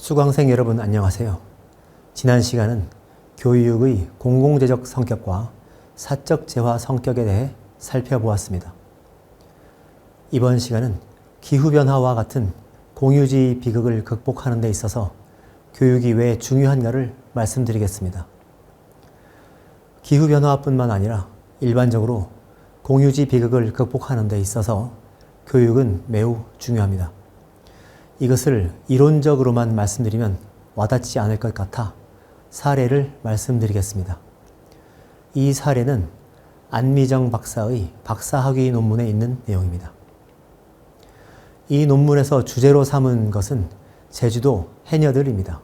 수강생 여러분 안녕하세요. 지난 시간은 교육의 공공재적 성격과 사적 재화 성격에 대해 살펴보았습니다. 이번 시간은 기후변화와 같은 공유주의 비극을 극복하는 데 있어서 교육이 왜 중요한가를 말씀드리겠습니다. 기후변화뿐만 아니라 일반적으로 공유주의 비극을 극복하는 데 있어서 교육은 매우 중요합니다. 이것을 이론적으로만 말씀드리면 와닿지 않을 것 같아 사례를 말씀드리겠습니다. 이 사례는 안미정 박사의 박사학위 논문에 있는 내용입니다. 이 논문에서 주제로 삼은 것은 제주도 해녀들입니다.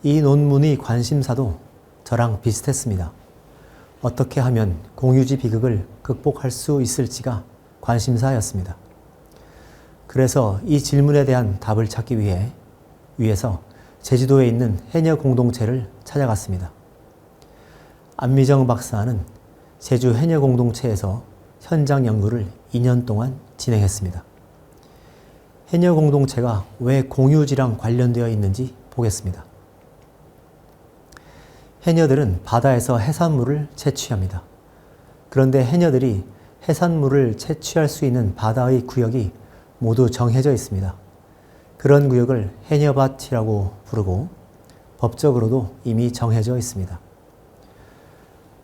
이 논문의 관심사도 저랑 비슷했습니다. 어떻게 하면 공유지 비극을 극복할 수 있을지가 관심사였습니다. 그래서 이 질문에 대한 답을 찾기 위해서 제주도에 있는 해녀 공동체를 찾아갔습니다. 안미정 박사는 제주 해녀 공동체에서 현장 연구를 2년 동안 진행했습니다. 해녀 공동체가 왜 공유지랑 관련되어 있는지 보겠습니다. 해녀들은 바다에서 해산물을 채취합니다. 그런데 해녀들이 해산물을 채취할 수 있는 바다의 구역이 모두 정해져 있습니다. 그런 구역을 해녀밭이라고 부르고 법적으로도 이미 정해져 있습니다.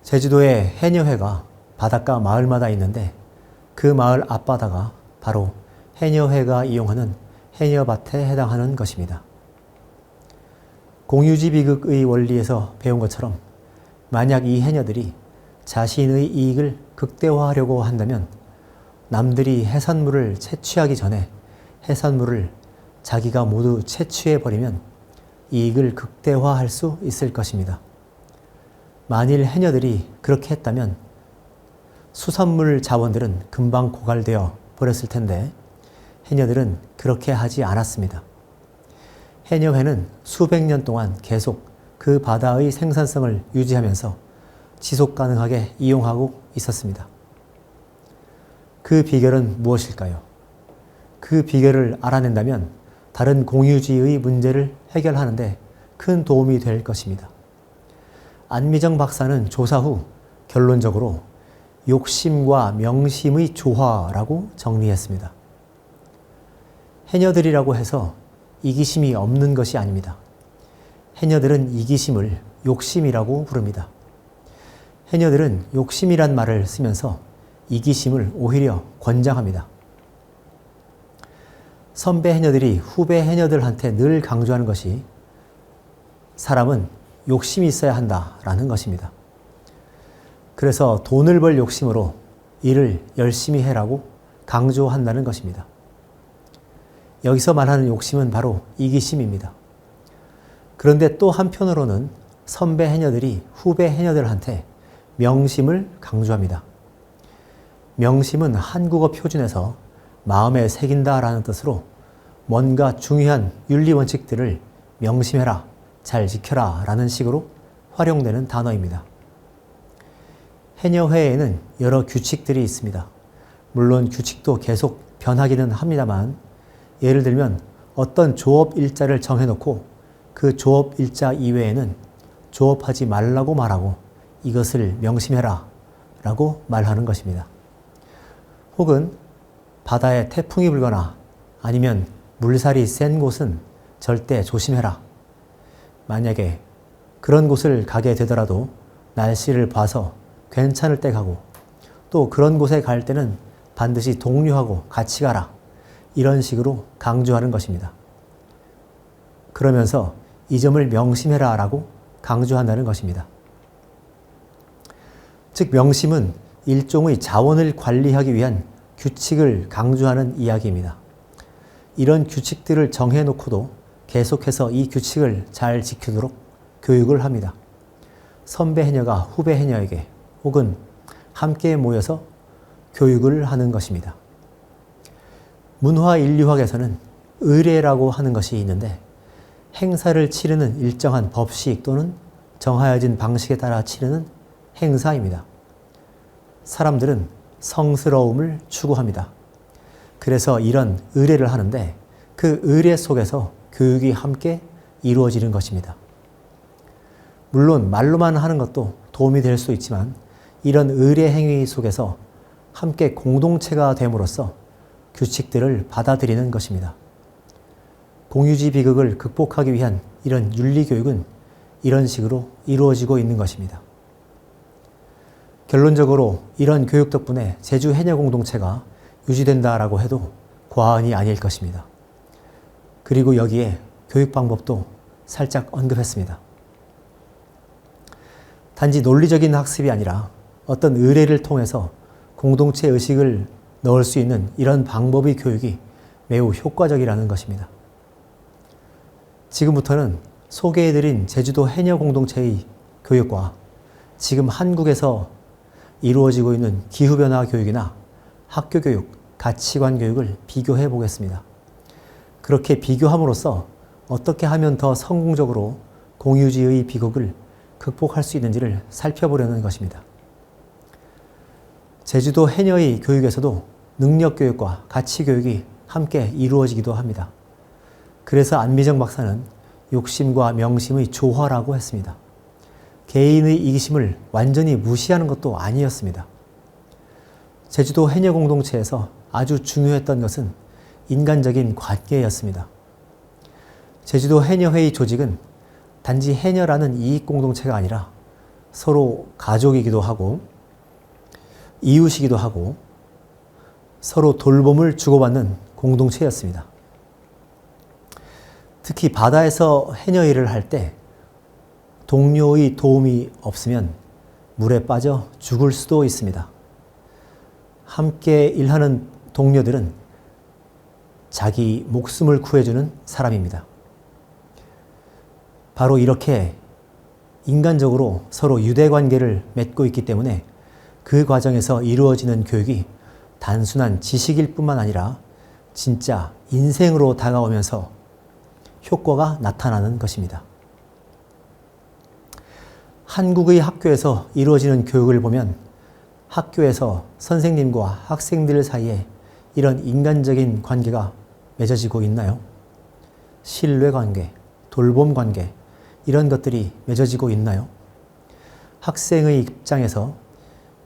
제주도에 해녀회가 바닷가 마을마다 있는데 그 마을 앞바다가 바로 해녀회가 이용하는 해녀밭에 해당하는 것입니다. 공유지 비극의 원리에서 배운 것처럼 만약 이 해녀들이 자신의 이익을 극대화하려고 한다면 남들이 해산물을 채취하기 전에 해산물을 자기가 모두 채취해버리면 이익을 극대화할 수 있을 것입니다. 만일 해녀들이 그렇게 했다면 수산물 자원들은 금방 고갈되어 버렸을 텐데 해녀들은 그렇게 하지 않았습니다. 해녀회는 수백 년 동안 계속 그 바다의 생산성을 유지하면서 지속 가능하게 이용하고 있었습니다. 그 비결은 무엇일까요? 그 비결을 알아낸다면 다른 공유주의의 문제를 해결하는데 큰 도움이 될 것입니다. 안미정 박사는 조사 후 결론적으로 욕심과 명심의 조화라고 정리했습니다. 해녀들이라고 해서 이기심이 없는 것이 아닙니다. 해녀들은 이기심을 욕심이라고 부릅니다. 해녀들은 욕심이란 말을 쓰면서 이기심을 오히려 권장합니다. 선배 해녀들이 후배 해녀들한테 늘 강조하는 것이 사람은 욕심이 있어야 한다라는 것입니다. 그래서 돈을 벌 욕심으로 일을 열심히 해라고 강조한다는 것입니다. 여기서 말하는 욕심은 바로 이기심입니다. 그런데 또 한편으로는 선배 해녀들이 후배 해녀들한테 명심을 강조합니다. 명심은 한국어 표준에서 마음에 새긴다라는 뜻으로 뭔가 중요한 윤리 원칙들을 명심해라, 잘 지켜라 라는 식으로 활용되는 단어입니다. 해녀회에는 여러 규칙들이 있습니다. 물론 규칙도 계속 변하기는 합니다만 예를 들면 어떤 조업 일자를 정해놓고 그 조업 일자 이외에는 조업하지 말라고 말하고 이것을 명심해라 라고 말하는 것입니다. 혹은 바다에 태풍이 불거나 아니면 물살이 센 곳은 절대 조심해라. 만약에 그런 곳을 가게 되더라도 날씨를 봐서 괜찮을 때 가고 또 그런 곳에 갈 때는 반드시 동료하고 같이 가라. 이런 식으로 강조하는 것입니다. 그러면서 이 점을 명심해라 라고 강조한다는 것입니다. 즉 명심은 일종의 자원을 관리하기 위한 규칙을 강조하는 이야기입니다. 이런 규칙들을 정해놓고도 계속해서 이 규칙을 잘 지키도록 교육을 합니다. 선배 해녀가 후배 해녀에게 혹은 함께 모여서 교육을 하는 것입니다. 문화인류학에서는 의례라고 하는 것이 있는데 행사를 치르는 일정한 법식 또는 정하여진 방식에 따라 치르는 행사입니다. 사람들은 성스러움을 추구합니다. 그래서 이런 의례를 하는데 그 의례 속에서 교육이 함께 이루어지는 것입니다. 물론 말로만 하는 것도 도움이 될 수 있지만 이런 의례 행위 속에서 함께 공동체가 됨으로써 규칙들을 받아들이는 것입니다. 공유지 비극을 극복하기 위한 이런 윤리교육은 이런 식으로 이루어지고 있는 것입니다. 결론적으로 이런 교육 덕분에 제주 해녀 공동체가 유지된다라고 해도 과언이 아닐 것입니다. 그리고 여기에 교육 방법도 살짝 언급했습니다. 단지 논리적인 학습이 아니라 어떤 의례를 통해서 공동체 의식을 넣을 수 있는 이런 방법의 교육이 매우 효과적이라는 것입니다. 지금부터는 소개해드린 제주도 해녀 공동체의 교육과 지금 한국에서 이루어지고 있는 기후변화 교육이나 학교 교육, 가치관 교육을 비교해 보겠습니다. 그렇게 비교함으로써 어떻게 하면 더 성공적으로 공유지의 비극을 극복할 수 있는지를 살펴보려는 것입니다. 제주도 해녀의 교육에서도 능력교육과 가치교육이 함께 이루어지기도 합니다. 그래서 안미정 박사는 욕심과 명심의 조화라고 했습니다. 개인의 이기심을 완전히 무시하는 것도 아니었습니다. 제주도 해녀 공동체에서 아주 중요했던 것은 인간적인 관계였습니다. 제주도 해녀회의 조직은 단지 해녀라는 이익 공동체가 아니라 서로 가족이기도 하고 이웃이기도 하고 서로 돌봄을 주고받는 공동체였습니다. 특히 바다에서 해녀 일을 할 때 동료의 도움이 없으면 물에 빠져 죽을 수도 있습니다. 함께 일하는 동료들은 자기 목숨을 구해주는 사람입니다. 바로 이렇게 인간적으로 서로 유대관계를 맺고 있기 때문에 그 과정에서 이루어지는 교육이 단순한 지식일 뿐만 아니라 진짜 인생으로 다가오면서 효과가 나타나는 것입니다. 한국의 학교에서 이루어지는 교육을 보면 학교에서 선생님과 학생들 사이에 이런 인간적인 관계가 맺어지고 있나요? 신뢰관계, 돌봄관계 이런 것들이 맺어지고 있나요? 학생의 입장에서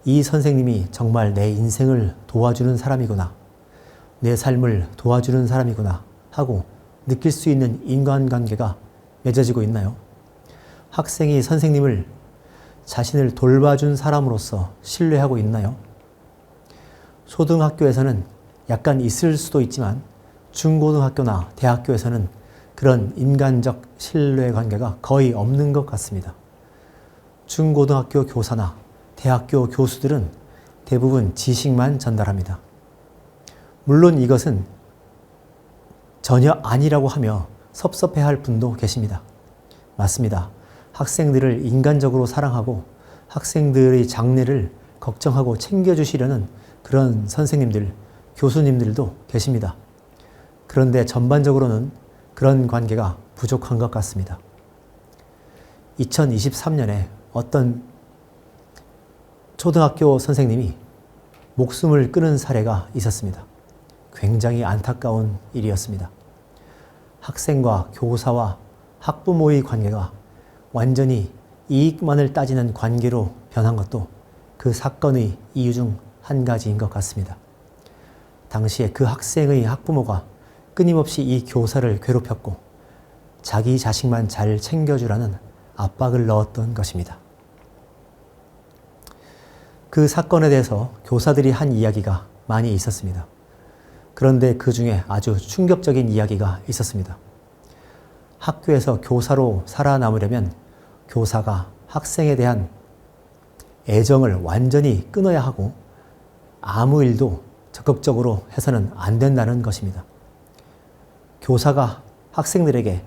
이 선생님이 정말 내 인생을 도와주는 사람이구나, 내 삶을 도와주는 사람이구나 하고 느낄 수 있는 인간관계가 맺어지고 있나요? 학생이 선생님을 자신을 돌봐준 사람으로서 신뢰하고 있나요? 초등학교에서는 약간 있을 수도 있지만 중고등학교나 대학교에서는 그런 인간적 신뢰관계가 거의 없는 것 같습니다. 중고등학교 교사나 대학교 교수들은 대부분 지식만 전달합니다. 물론 이것은 전혀 아니라고 하며 섭섭해할 분도 계십니다. 맞습니다. 학생들을 인간적으로 사랑하고 학생들의 장래를 걱정하고 챙겨주시려는 그런 선생님들, 교수님들도 계십니다. 그런데 전반적으로는 그런 관계가 부족한 것 같습니다. 2023년에 어떤 초등학교 선생님이 목숨을 끊은 사례가 있었습니다. 굉장히 안타까운 일이었습니다. 학생과 교사와 학부모의 관계가 완전히 이익만을 따지는 관계로 변한 것도 그 사건의 이유 중 한 가지인 것 같습니다. 당시에 그 학생의 학부모가 끊임없이 이 교사를 괴롭혔고 자기 자식만 잘 챙겨주라는 압박을 넣었던 것입니다. 그 사건에 대해서 교사들이 한 이야기가 많이 있었습니다. 그런데 그 중에 아주 충격적인 이야기가 있었습니다. 학교에서 교사로 살아남으려면 교사가 학생에 대한 애정을 완전히 끊어야 하고 아무 일도 적극적으로 해서는 안 된다는 것입니다. 교사가 학생들에게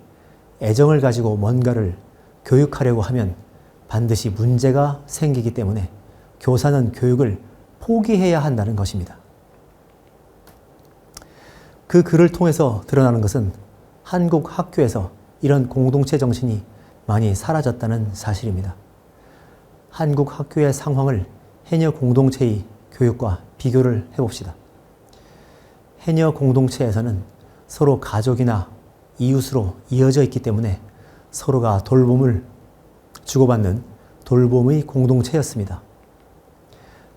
애정을 가지고 뭔가를 교육하려고 하면 반드시 문제가 생기기 때문에 교사는 교육을 포기해야 한다는 것입니다. 그 글을 통해서 드러나는 것은 한국 학교에서 이런 공동체 정신이 많이 사라졌다는 사실입니다. 한국 학교의 상황을 해녀 공동체의 교육과 비교를 해봅시다. 해녀 공동체에서는 서로 가족이나 이웃으로 이어져 있기 때문에 서로가 돌봄을 주고받는 돌봄의 공동체였습니다.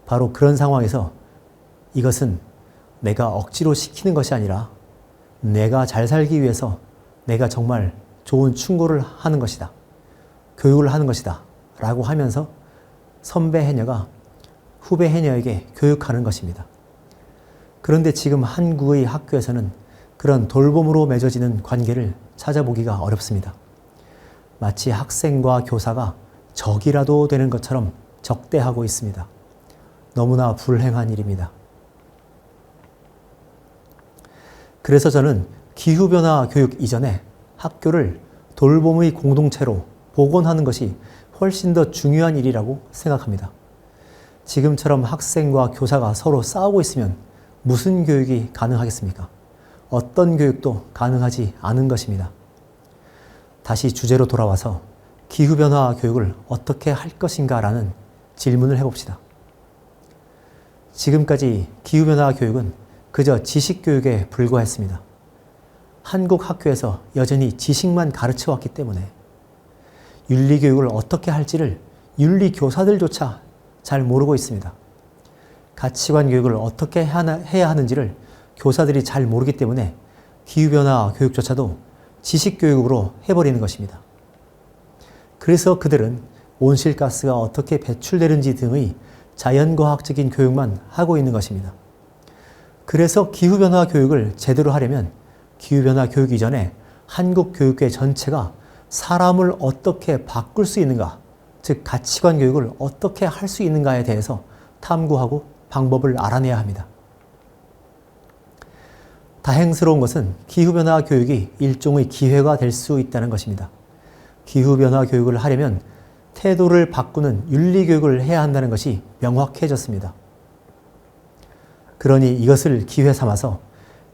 바로 그런 상황에서 이것은 내가 억지로 시키는 것이 아니라 내가 잘 살기 위해서 내가 정말 좋은 충고를 하는 것이다. 교육을 하는 것이다. 라고 하면서 선배 해녀가 후배 해녀에게 교육하는 것입니다. 그런데 지금 한국의 학교에서는 그런 돌봄으로 맺어지는 관계를 찾아보기가 어렵습니다. 마치 학생과 교사가 적이라도 되는 것처럼 적대하고 있습니다. 너무나 불행한 일입니다. 그래서 저는 기후변화 교육 이전에 학교를 돌봄의 공동체로 복원하는 것이 훨씬 더 중요한 일이라고 생각합니다. 지금처럼 학생과 교사가 서로 싸우고 있으면 무슨 교육이 가능하겠습니까? 어떤 교육도 가능하지 않은 것입니다. 다시 주제로 돌아와서 기후변화 교육을 어떻게 할 것인가라는 질문을 해봅시다. 지금까지 기후변화 교육은 그저 지식교육에 불과했습니다. 한국 학교에서 여전히 지식만 가르쳐왔기 때문에 윤리교육을 어떻게 할지를 윤리교사들조차 잘 모르고 있습니다. 가치관 교육을 어떻게 해야 하는지를 교사들이 잘 모르기 때문에 기후변화 교육조차도 지식교육으로 해버리는 것입니다. 그래서 그들은 온실가스가 어떻게 배출되는지 등의 자연과학적인 교육만 하고 있는 것입니다. 그래서 기후변화 교육을 제대로 하려면 기후변화 교육 이전에 한국 교육계 전체가 사람을 어떻게 바꿀 수 있는가, 즉 가치관 교육을 어떻게 할 수 있는가에 대해서 탐구하고 방법을 알아내야 합니다. 다행스러운 것은 기후변화 교육이 일종의 기회가 될 수 있다는 것입니다. 기후변화 교육을 하려면 태도를 바꾸는 윤리교육을 해야 한다는 것이 명확해졌습니다. 그러니 이것을 기회 삼아서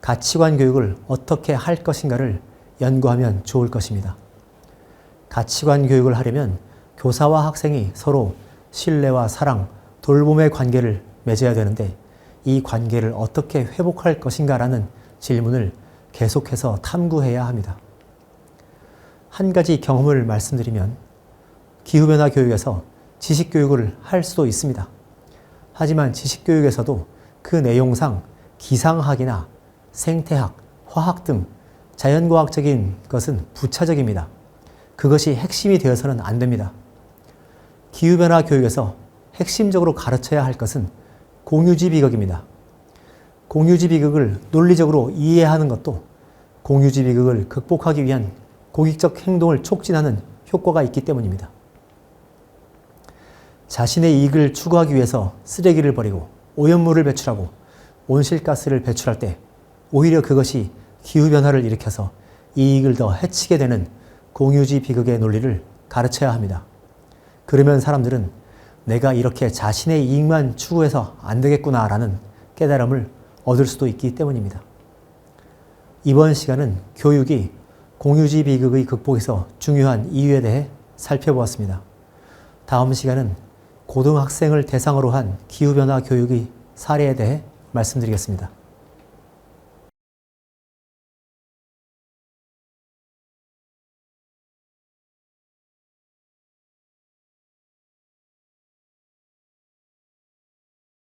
가치관 교육을 어떻게 할 것인가를 연구하면 좋을 것입니다. 가치관 교육을 하려면 교사와 학생이 서로 신뢰와 사랑, 돌봄의 관계를 맺어야 되는데 이 관계를 어떻게 회복할 것인가라는 질문을 계속해서 탐구해야 합니다. 한 가지 경험을 말씀드리면 기후변화 교육에서 지식교육을 할 수도 있습니다. 하지만 지식교육에서도 그 내용상 기상학이나 생태학, 화학 등 자연과학적인 것은 부차적입니다. 그것이 핵심이 되어서는 안 됩니다. 기후변화 교육에서 핵심적으로 가르쳐야 할 것은 공유지 비극입니다. 공유지 비극을 논리적으로 이해하는 것도 공유지 비극을 극복하기 위한 공익적 행동을 촉진하는 효과가 있기 때문입니다. 자신의 이익을 추구하기 위해서 쓰레기를 버리고 오염물을 배출하고 온실가스를 배출할 때 오히려 그것이 기후변화를 일으켜서 이익을 더 해치게 되는 공유지 비극의 논리를 가르쳐야 합니다. 그러면 사람들은 내가 이렇게 자신의 이익만 추구해서 안 되겠구나라는 깨달음을 얻을 수도 있기 때문입니다. 이번 시간은 교육이 공유지 비극의 극복에서 중요한 이유에 대해 살펴보았습니다. 다음 시간은 고등학생을 대상으로 한 기후변화 교육의 사례에 대해 말씀드리겠습니다.